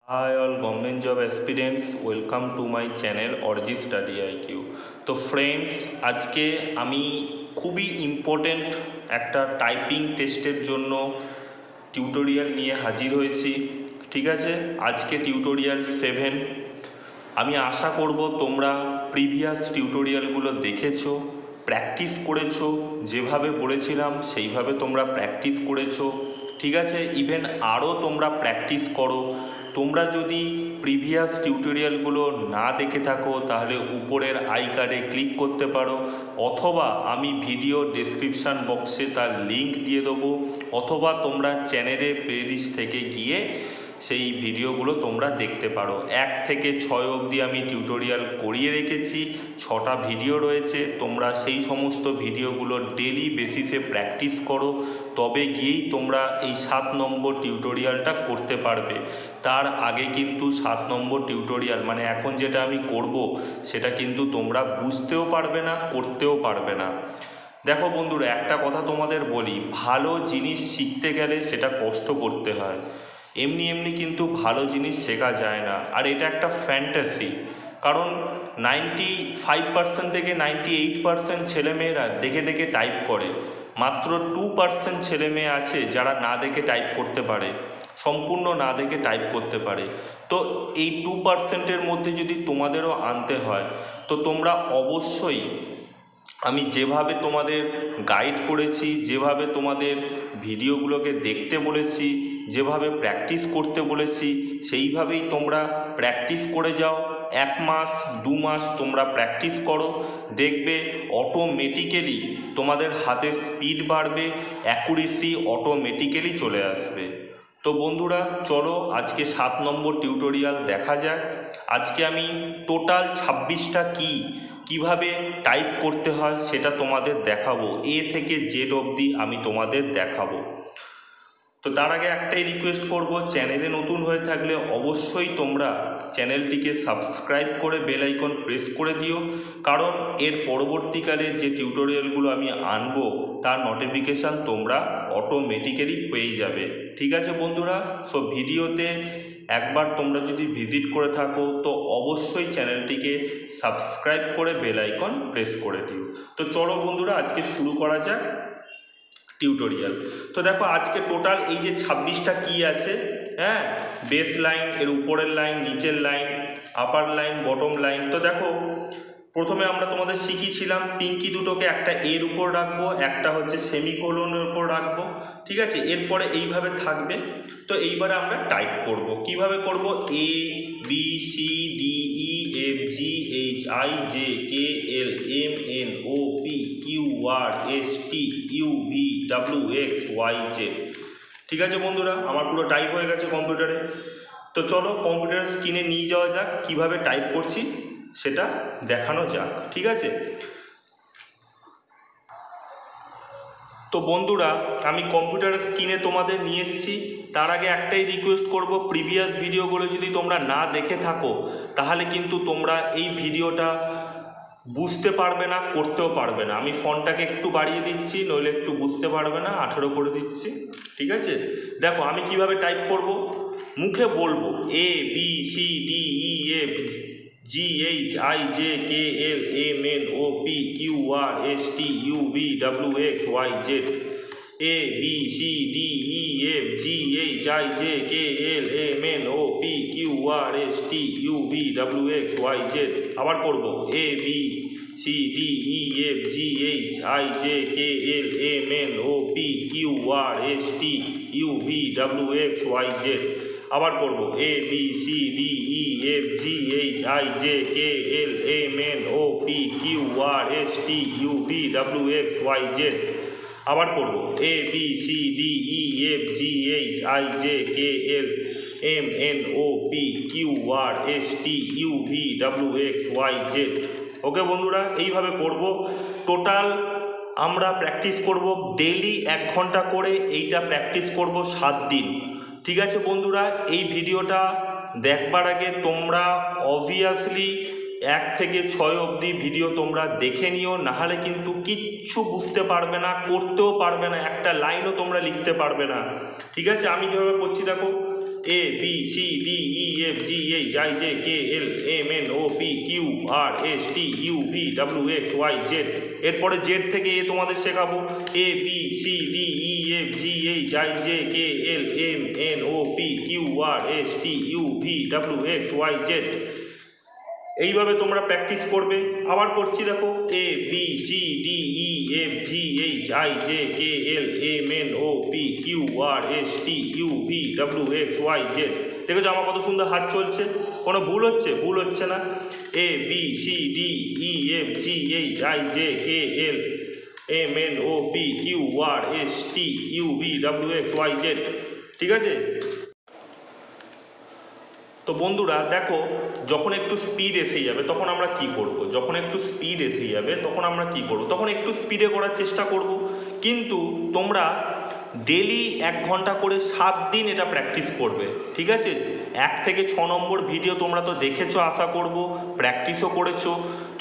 Hi all government job aspirants, welcome to my channel Orji Study IQ। তো friends, আজকে আমি খুবই important একটা টাইপিং টেস্টের জন্য টিউটোরিয়াল নিয়ে হাজির হয়েছি। ঠিক আছে, আজকে টিউটোরিয়াল 7। আমি আশা করব তোমরা প্রিভিয়াস টিউটোরিয়ালগুলো দেখেছো, প্র্যাকটিস করেছো, যেভাবে বলেছিলাম সেইভাবে তোমরা প্র্যাকটিস করেছো। ঠিক আছে, ইভেন আরও তোমরা প্র্যাকটিস করো। তোমরা যদি প্রিভিয়াস টিউটোরিয়ালগুলো না দেখে থাকো তাহলে উপরের আই কার্ডে ক্লিক করতে পারো, অথবা আমি ভিডিও ডেসক্রিপশান বক্সে তার লিঙ্ক দিয়ে দেবো, অথবা তোমরা চ্যানেলে প্লেলিস্ট থেকে গিয়ে সেই ভিডিওগুলো তোমরা দেখতে পারো। 1 থেকে 6 অবধি আমি টিউটোরিয়াল করিয়ে রেখেছি, 6টা ভিডিও রয়েছে। তোমরা সেই সমস্ত ভিডিওগুলো ডেলি বেসিসে প্র্যাকটিস করো, তবে গিয়েই তোমরা এই 7 নম্বর টিউটোরিয়ালটা করতে পারবে। তার আগে কিন্তু 7 নম্বর টিউটোরিয়াল মানে এখন যেটা আমি করব সেটা কিন্তু তোমরা বুঝতেও পারবে না, করতেও পারবে না। দেখো বন্ধুরা, একটা কথা তোমাদের বলি, ভালো জিনিস শিখতে গেলে সেটা কষ্ট করতে হয়, এমনি এমনি কিন্তু ভালো জিনিস শেখা যায় না। আর এটা একটা ফ্যান্টাসি, কারণ 95% থেকে 98% ছেলেমেয়েরা দেখে দেখে টাইপ করে, মাত্র 2% ছেলেমেয়ে আছে যারা না দেখে টাইপ করতে পারে, সম্পূর্ণ না দেখে টাইপ করতে পারে। তো এই 2%-এর মধ্যে যদি তোমাদেরও আনতে হয় তো তোমরা অবশ্যই আমি যেভাবে তোমাদের গাইড করেছি, যেভাবে তোমাদের ভিডিওগুলোকে দেখতে বলেছি, যেভাবে প্র্যাকটিস করতে বলেছি, সেইভাবেই তোমরা প্র্যাকটিস করে যাও। 1 মাস 2 মাস তোমরা প্র্যাকটিস করো, দেখবে অটোমেটিক্যালি তোমাদের হাতে স্পিড বাড়বে, অ্যাকুরেসি অটোমেটিক্যালি চলে আসবে। তো বন্ধুরা চলো আজকে 7 নম্বর টিউটোরিয়াল দেখা যাক। আজকে আমি টোটাল 26টা কিভাবে টাইপ করতে হয় সেটা তোমাদের দেখাবো, এ থেকে জেড অবধি আমি তোমাদের দেখাবো। তো তার আগে একটাই রিকোয়েস্ট করব, চ্যানেলে নতুন হয়ে থাকলে অবশ্যই তোমরা চ্যানেলটিকে সাবস্ক্রাইব করে বেল আইকন প্রেস করে দিও, কারণ এর পরবর্তীকালে যে টিউটোরিয়ালগুলো আমি আনবো তার নোটিফিকেশান তোমরা অটোমেটিক্যালি পেয়ে যাবে। ঠিক আছে বন্ধুরা, সো ভিডিওতে একবার তোমরা যদি ভিজিট করে থাকো তো অবশ্যই চ্যানেলটিকে সাবস্ক্রাইব করে বেল আইকন প্রেস করে দিও। তো চলো বন্ধুরা আজকে শুরু করা যাক টিউটোরিয়াল। তো দেখো আজকে টোটাল এই যে 26টা কি আছে, হ্যাঁ, বেস লাইন, এর উপরের লাইন, নিচের লাইন, আপার লাইন, বটম লাইন। তো দেখো প্রথমে আমরা তোমাদের শিখিয়েছিলাম পিঙ্কি দুটোকে একটা এর উপর রাখবো, একটা হচ্ছে সেমিকোলনের উপর রাখবো। ঠিক আছে, এরপরে এইভাবে থাকবে। তো এইবারে আমরা টাইপ করব, কিভাবে করব, A B C D E F G H I J K L M N O P Q R S T U V W X Y Z. ঠিক আছে বন্ধুরা, আমার পুরো টাইপ হয়ে গেছে কম্পিউটারে। তো চলো কম্পিউটারের স্ক্রিনে নিয়ে যাওয়া যাক, কিভাবে টাইপ করছি সেটা দেখানো যাক। ঠিক আছে, তো বন্ধুরা আমি কম্পিউটারের স্ক্রিনে তোমাদের নিয়ে এসেছি। তার আগে একটাই রিকোয়েস্ট করব, প্রিভিয়াস ভিডিওগুলো যদি তোমরা না দেখে থাকো তাহলে কিন্তু তোমরা এই ভিডিওটা বুঝতে পারবে না, করতেও পারবে না। আমি ফন্টটাকে একটু বাড়িয়ে দিচ্ছি, নইলে একটু বুঝতে পারবে না, 18 করে দিচ্ছি। ঠিক আছে, দেখো আমি কিভাবে টাইপ করব, মুখে বলবো A B C D E F G H I J K L M N O P Q R S T U V W X Y Z. A B C D E F G H I J K L M N O P Q R S T U V W X Y Z. আবার করবো A B C D E F G H I J K L M N O P Q R S T U V W X Y Z. আবার করব A B C D E F G H I J K L M N O P Q R S T U V W X Y Z. আবার করব A B C D E F G H I J K L M N O P Q R S T U V W X Y Z. ওকে বন্ধুরা, এইভাবে করব। Total আমরা practice করব daily 1 ঘন্টা করে, এইটা প্র্যাকটিস করব 7 দিন। ঠিক আছে বন্ধুরা, এই ভিডিওটা দেখবার আগে তোমরা অবভিয়াসলি 1 থেকে 6 অবধি ভিডিও তোমরা দেখে নিও, নাহলে কিন্তু কিচ্ছু বুঝতে পারবে না, করতেও পারবে না, একটা লাইনও তোমরা লিখতে পারবে না। ঠিক আছে, আমি যেভাবে করছি দেখো, A B C D E F G H I J K L M N O P Q R S T U V W X Y Z। এরপরে জেড থেকে এ তোমাদের শেখাবো A B C D E F G H I J K L M N O P Q R S T U V W X Y Z। এইভাবে তোমরা practice করবে। আবার করছি দেখো A B C D E F G H I J K L M N O P Q R S T U V W X Y Z। দেখেছো আমার কত সুন্দর হাত চলছে, কোনো ভুল হচ্ছে? ভুল হচ্ছে না। A B C D E F G H I J K L M N O P Q R S T U V W X Y Z। ঠিক আছে? তো বন্ধুরা দেখো, যখন একটু স্পিড এসে যাবে তখন আমরা কি করব? যখন একটু স্পিড এসে যাবে তখন আমরা কি করব? তখন একটু স্পিডে করার চেষ্টা করব। কিন্তু তোমরা ডেলি 1 ঘন্টা করে 7 দিন এটা প্র্যাকটিস করবে। ঠিক আছে? 1 থেকে 6 নম্বর ভিডিও তোমরা তো দেখেছো, আশা করব প্র্যাকটিসও করেছো।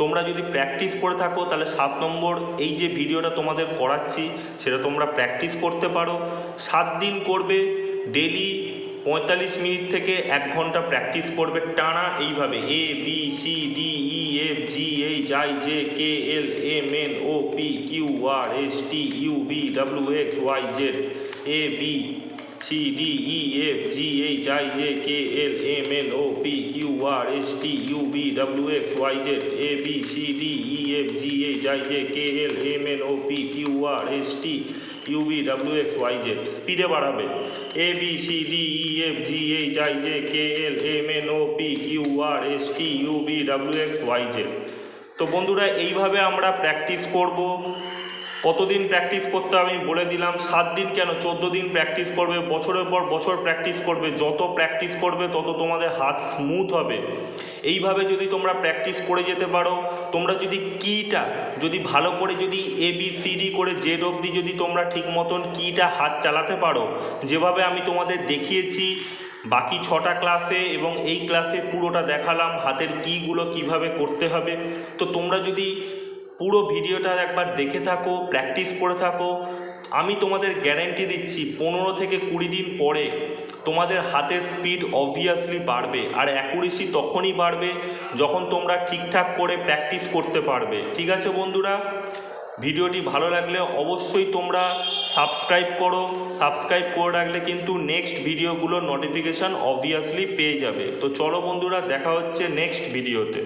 তোমরা যদি প্র্যাকটিস করে থাকো তাহলে 7 নম্বর এই যে ভিডিওটা তোমাদের করাচ্ছি সেটা তোমরা প্র্যাকটিস করতে পারো। 7 দিন করবে, ডেলি 45 মিনিট থেকে 1 ঘন্টা প্র্যাকটিস করবে টানা এইভাবে A B C D E F G H I J K L M N O P Q R S T U V W X Y Z। A B C D E F G H I J K L M N O P Q R S T U V W X Y Z। A B C D E F G H I J K L M N O P Q R S T U V W X Y Z। স্পিডে বাড়াবে A B C D E F G H I J K L M N O P Q R S T U V W X Y Z। তো বন্ধুরা এইভাবে আমরা practice করব। কতদিন practice করতে হবে আমি বলে দিলাম, 7 দিন কেন 14 দিন প্র্যাকটিস করবে, বছরের পর বছর প্র্যাকটিস করবে। যত প্র্যাকটিস করবে তত তোমাদের হাত স্মুথ হবে। এইভাবে যদি তোমরা প্র্যাকটিস করে যেতে পারো, তোমরা যদি কিটা যদি ভালো করে যদি ABCD করে জেড অবধি যদি তোমরা ঠিক মতন কিটা হাত চালাতে পারো, যেভাবে আমি তোমাদের দেখিয়েছি বাকি 6টা ক্লাসে এবং এই ক্লাসে পুরোটা দেখালাম হাতের কিগুলো কিভাবে করতে হবে। তো তোমরা যদি পুরো ভিডিওটা একবার দেখে থাকো, প্র্যাকটিস করে থাকো, আমি তোমাদের গ্যারেন্টি দিচ্ছি 15 থেকে 20 দিন পরে তোমাদের হাতের স্পিড অবভিয়াসলি বাড়বে। আর অ্যাকুরেসি তখনই বাড়বে যখন তোমরা ঠিকঠাক করে প্র্যাকটিস করতে পারবে। ঠিক আছে বন্ধুরা, ভিডিওটি ভালো লাগলে অবশ্যই তোমরা সাবস্ক্রাইব করো। সাবস্ক্রাইব করে রাখলে কিন্তু নেক্সট ভিডিওগুলোর নোটিফিকেশান অবভিয়াসলি পেয়ে যাবে। তো চলো বন্ধুরা, দেখা হচ্ছে নেক্সট ভিডিওতে।